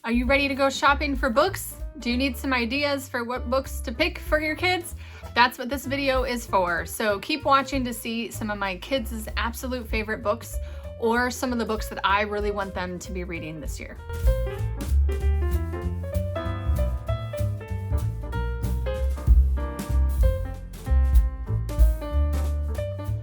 Are you ready to go shopping for books? Do you need some ideas for what books to pick for your kids? That's what this video is for. So keep watching to see some of my kids' absolute favorite books or some of the books that I really want them to be reading this year.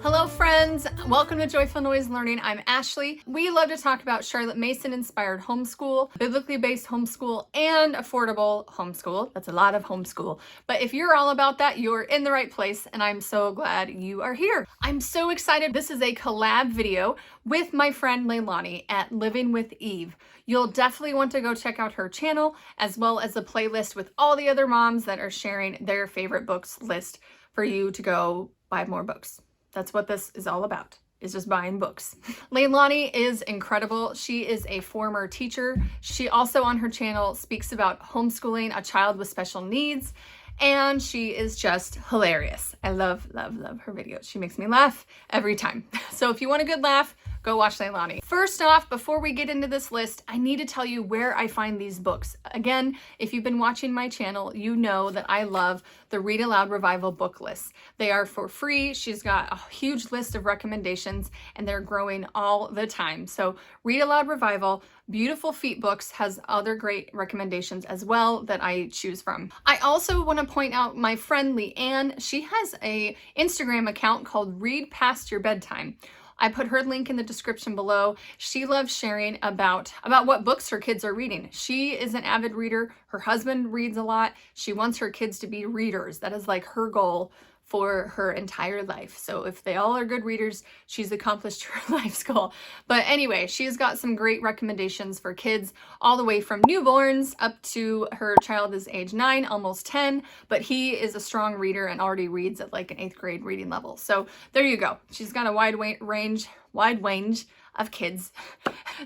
Hello friends, welcome to Joyful Noise Learning. I'm Ashley. We love to talk about Charlotte Mason inspired homeschool, biblically based homeschool, and affordable homeschool. That's a lot of homeschool. But if you're all about that, you're in the right place, and I'm so glad you are here. I'm so excited. This is a collab video with my friend Leilani at Living with Eve. You'll definitely want to go check out her channel, as well as the playlist with all the other moms that are sharing their favorite books list for you to go buy more books. That's what this is all about, is just buying books. Leilani is incredible. She is a former teacher. She also on her channel speaks about homeschooling a child with special needs, and she is just hilarious. I love her videos. She makes me laugh every time. So if you want a good laugh, go watch Leilani. First off, before we get into this list, I need to tell you where I find these books. Again, if you've been watching my channel, you know that I love the Read Aloud Revival book lists. They are for free. She's got a huge list of recommendations and they're growing all the time. So Read Aloud Revival, Beautiful Feet Books has other great recommendations as well that I choose from. I also want to point out my friend Leanne. She has a Instagram account called Read Past Your Bedtime. I put her link in the description below. She loves sharing about what books her kids are reading. She is an avid reader. Her husband reads a lot. She wants her kids to be readers. That is like her goal for her entire life. So if they all are good readers, she's accomplished her life's goal. But anyway, she's got some great recommendations for kids all the way from newborns up to her child is age 9, almost 10, but he is a strong reader and already reads at like an 8th grade reading level. So there you go. She's got a wide range of kids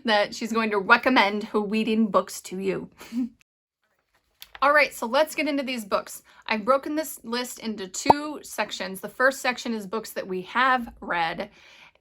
that she's going to recommend her reading books to you. All right, so let's get into these books. I've broken this list into 2 sections. The first section is books that we have read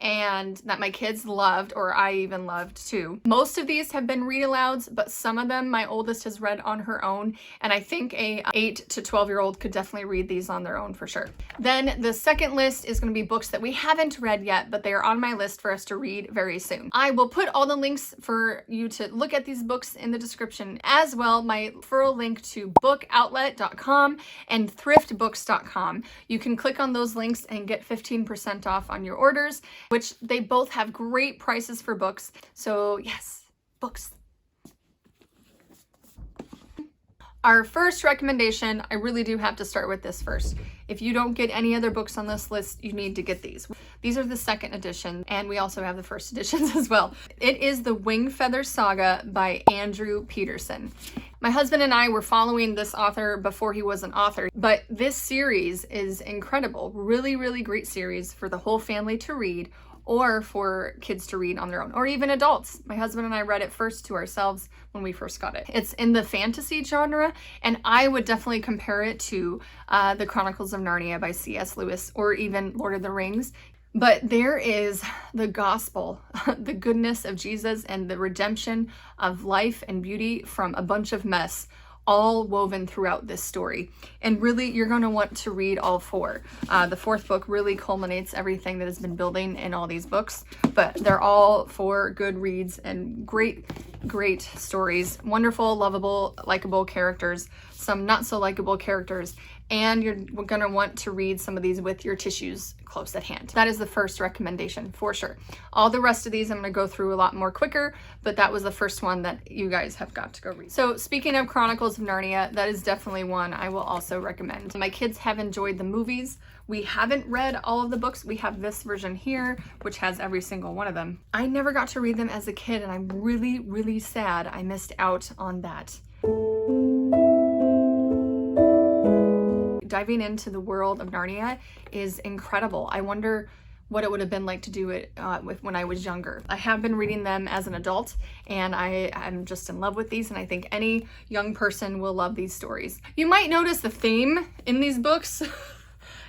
and that my kids loved, or I even loved too. Most of these have been read alouds, but some of them my oldest has read on her own, and I think a 8 to 12-year-old could definitely read these on their own for sure. Then the second list is going to be books that we haven't read yet, but they are on my list for us to read very soon. I will put all the links for you to look at these books in the description, as well my referral link to bookoutlet.com and thriftbooks.com. You can click on those links and get 15% off on your orders, which they both have great prices for books. So yes, books. Our first recommendation, I really do have to start with this first. If you don't get any other books on this list, you need to get these. These are the 2nd edition, and we also have the 1st editions as well. It is the Wing Feather Saga by Andrew Peterson. My husband and I were following this author before he was an author, but this series is incredible. Really, really great series for the whole family to read, or for kids to read on their own, or even adults. My husband and I read it first to ourselves when we first got it. It's in the fantasy genre, and I would definitely compare it to The Chronicles of Narnia by C.S. Lewis, or even Lord of the Rings. But there is the gospel, the goodness of Jesus and the redemption of life and beauty from a bunch of mess, all woven throughout this story. And really, you're going to want to read all 4. The 4th book really culminates everything that has been building in all these books, but they're all 4 good reads and great stories. Wonderful, lovable, likable characters, some not so likable characters, and you're going to want to read some of these with your tissues close at hand. That is the first recommendation for sure. All the rest of these I'm going to go through a lot more quicker, but that was the first one that you guys have got to go read. So speaking of Chronicles of Narnia, that is definitely one I will also recommend. My kids have enjoyed the movies. We haven't read all of the books. We have this version here, which has every single one of them. I never got to read them as a kid, and I'm really, really sad I missed out on that. Diving into the world of Narnia is incredible. I wonder what it would have been like to do it when I was younger. I have been reading them as an adult, and I'm just in love with these, and I think any young person will love these stories. You might notice the theme in these books,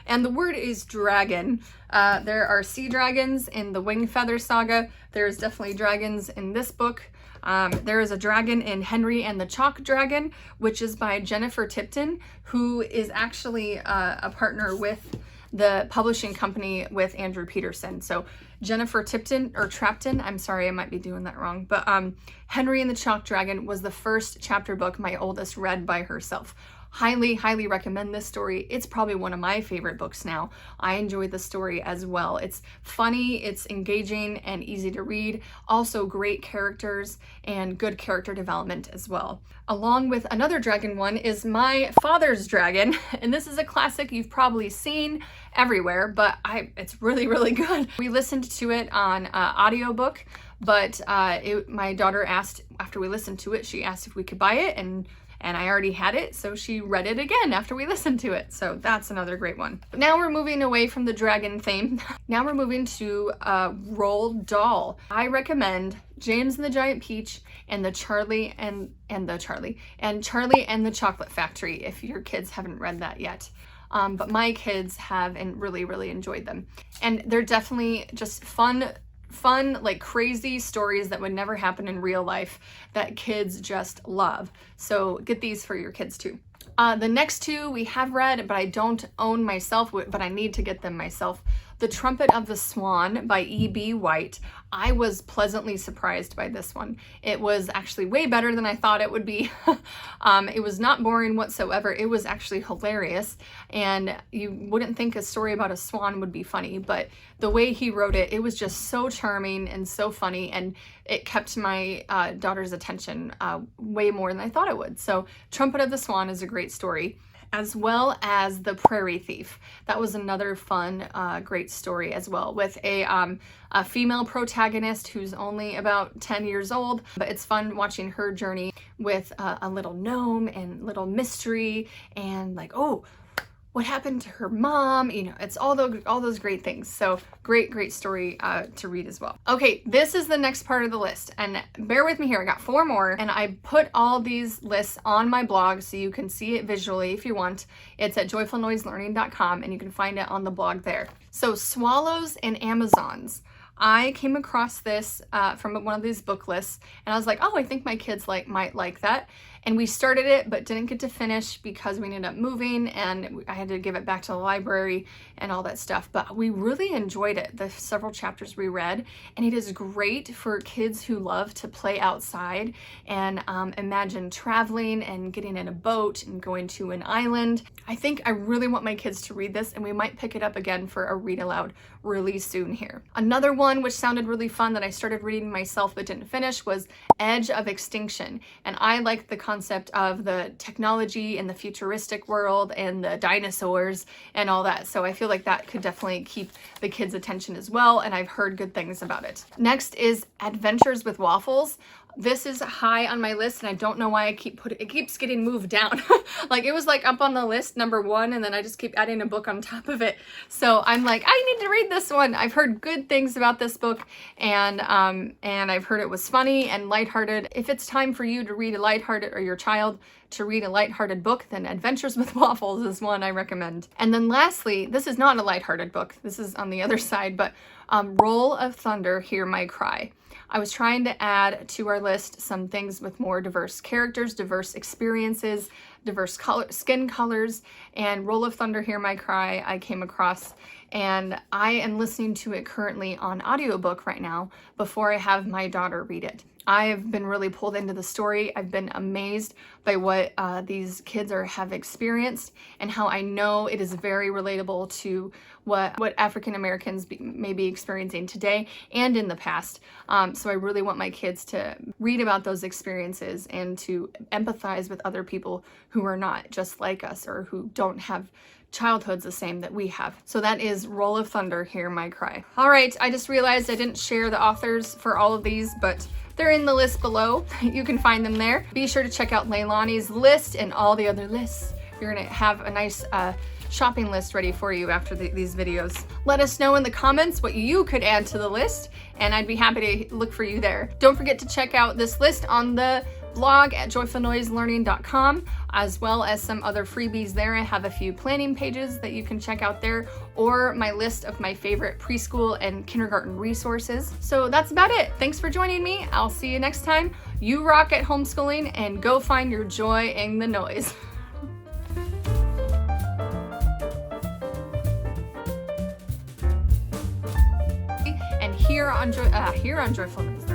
and the word is dragon. There are sea dragons in the Wing Feather Saga. There's definitely dragons in this book. There is a dragon in Henry and the Chalk Dragon, which is by Jennifer Tipton, who is actually a partner with the publishing company with Andrew Peterson. So Jennifer Tipton, or Trapton, I'm sorry, I might be doing that wrong, but Henry and the Chalk Dragon was the first chapter book my oldest read by herself. Highly, highly recommend this story. It's probably one of my favorite books now. I enjoyed the story as well. It's funny, it's engaging, and easy to read. Also great characters and good character development as well. Along with another dragon one is My Father's Dragon, and this is a classic you've probably seen everywhere, but it's really, really good. We listened to it on audiobook, but my daughter asked, after we listened to it, she asked if we could buy it, and I already had it, so she read it again after we listened to it. So that's another great one. But now we're moving away from the dragon theme. Now we're moving to Roald Dahl. I recommend James and the Giant Peach and the Charlie and the Chocolate Factory if your kids haven't read that yet. But my kids have and really, really enjoyed them. And they're definitely just fun, like crazy stories that would never happen in real life that kids just love. So get these for your kids too. The next two we have read, but I don't own myself, but I need to get them myself. The Trumpet of the Swan by E.B. White. I was pleasantly surprised by this one. It was actually way better than I thought it would be. It was not boring whatsoever. It was actually hilarious, and you wouldn't think a story about a swan would be funny, but the way he wrote it, it was just so charming and so funny, and it kept my daughter's attention way more than I thought it would. So Trumpet of the Swan is a great story, as well as The Prairie Thief. That was another fun, great story as well, with a female protagonist who's only about 10 years old, but it's fun watching her journey with a little gnome and little mystery and like, oh, what happened to her mom? You know, it's all those great things. So great story to read as well. Okay, this is the next part of the list, and bear with me here. I got 4 more, and I put all these lists on my blog so you can see it visually if you want. It's at joyfulnoiselearning.com, and you can find it on the blog there. So Swallows and Amazons. I came across this from one of these book lists, and I was like, oh, I think my kids might like that. And we started it, but didn't get to finish because we ended up moving, and I had to give it back to the library and all that stuff. But we really enjoyed it, the several chapters we read, and it is great for kids who love to play outside and imagine traveling and getting in a boat and going to an island. I think I really want my kids to read this, and we might pick it up again for a read aloud really soon here. Another one which sounded really fun that I started reading myself but didn't finish was Edge of Extinction, and I like the concept of the technology and the futuristic world and the dinosaurs and all that, so I feel like that could definitely keep the kids' attention as well, and I've heard good things about it. Next is Adventures with Waffles. This is high on my list, and I don't know why it keeps getting moved down. Like it was like up on the list number 1, and then I just keep adding a book on top of it. So I'm like, I need to read this one. I've heard good things about this book, and I've heard it was funny and lighthearted. If it's time for you to read a lighthearted, or your child to read a lighthearted book, then Adventures with Waffles is one I recommend. And then lastly, this is not a lighthearted book. This is on the other side, but Roll of Thunder, Hear My Cry. I was trying to add to our list some things with more diverse characters, diverse experiences, diverse skin colors, and Roll of Thunder, Hear My Cry I came across, and I am listening to it currently on audiobook right now before I have my daughter read it. I have been really pulled into the story. I've been amazed by what these kids have experienced, and how I know it is very relatable to what African Americans may be experiencing today and in the past. So I really want my kids to read about those experiences and to empathize with other people who are not just like us, or who don't have childhoods the same that we have. So that is Roll of Thunder, Hear My Cry. All right, I just realized I didn't share the authors for all of these, but they're in the list below. You can find them there. Be sure to check out Leilani's list and all the other lists. You're gonna have a nice shopping list ready for you after these videos. Let us know in the comments what you could add to the list, and I'd be happy to look for you there. Don't forget to check out this list on the blog at joyfulnoiselearning.com, as well as some other freebies there. I have a few planning pages that you can check out there, or my list of my favorite preschool and kindergarten resources. So that's about it. Thanks for joining me. I'll see you next time. You rock at homeschooling, and go find your joy in the noise. And here on Joyful Noise